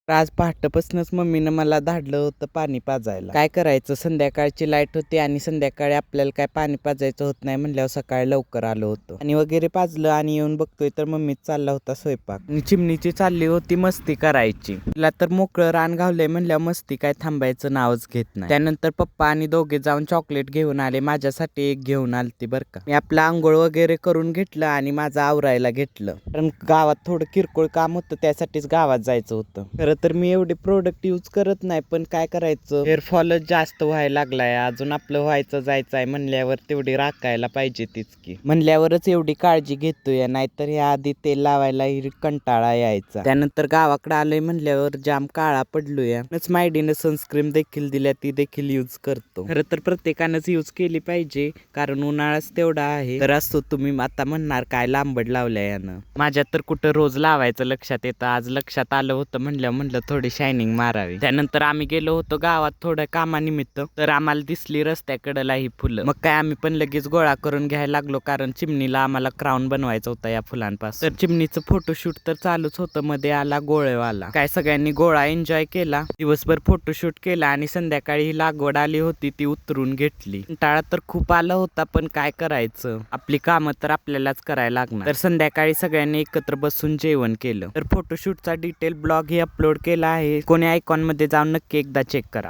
आज पहाटेपासूनच मम्मीनं मला धाडलं होतं पाणी पाजायला. काय करायचं, संध्याकाळची लाईट होती आणि संध्याकाळी आपल्याला काय पाणी पाजायचं होत नाही म्हणल्यावर सकाळी लवकर आलो होतो आणि वगैरे पाजलं आणि येऊन बघतोय तर मम्मीच चालला होता स्वयंपाक आणि चिमणीची चालली होती मस्ती करायची. तिला तर मोकळं रान घावलंय म्हणल्यावर मस्ती काय थांबायचं नावच घेत नाही. त्यानंतर पप्पा आणि दोघे जाऊन चॉकलेट घेऊन आले, माझ्यासाठी एक घेऊन आलती बरं का. मी आपलं आंघोळ वगैरे करून घेतलं आणि माझं आवरायला घेतलं, कारण गावात थोडं किरकोळ काम होतं, त्यासाठीच गावात जायचं होतं. खरं तर मी एवढे प्रोडक्ट यूज करत नाही, पण काय करायचं, हेअरफॉलच जास्त व्हायला लागलाय. अजून आपलं व्हायचं जायचं आहे म्हणल्यावर तेवढी राखायला पाहिजे तीच की, म्हणल्यावरच एवढी काळजी घेतोय. नाहीतर या आधी तेल लावायला कंटाळा यायचा. त्यानंतर गावाकडे आलोय म्हणल्यावर जाम काळा पडलोय. मायडीनं सनस्क्रीन देखील दिल्या, ती देखील यूज करतो. खरं तर प्रत्येकानंच यूज केली पाहिजे, कारण उन्हाळाच तेवढा आहे. तर असतो तुम्ही आता म्हणणार काय लांबड लावल्या यानं. माझ्या तर कुठं रोज लावायचं लक्षात येतं, आज लक्षात आलं होतं म्हणलं थोडी शायनिंग मारावी. त्यानंतर आम्ही गेलो होतो गावात थोड्या कामानिमित्त, तर आम्हाला दिसली रस्त्याकडेला ही फुलं. मग काय आम्ही पण लगेच गोळा करून घ्यायला लागलो, कारण चिमणीला आम्हाला क्राऊन बनवायचा होता या फुलांपासून. तर चिमणीचं फोटोशूट तर चालूच होतं, मध्ये आला गोळेवाला. काय सगळ्यांनी गोळा एन्जॉय केला, दिवसभर फोटोशूट केला आणि संध्याकाळी ही लागवड आली होती ती उतरून घेतली. कंटाळा तर खूप आला होता, पण काय करायचं, आपली कामं तर आपल्यालाच करायला लागणार. तर संध्याकाळी सगळ्यांनी एकत्र बसून जेवण केलं. तर फोटोशूटचा डिटेल ब्लॉग ही अपलोड केला आहे, कोणी आयकॉन मध्ये जाऊन नक्की एकदा चेक करा.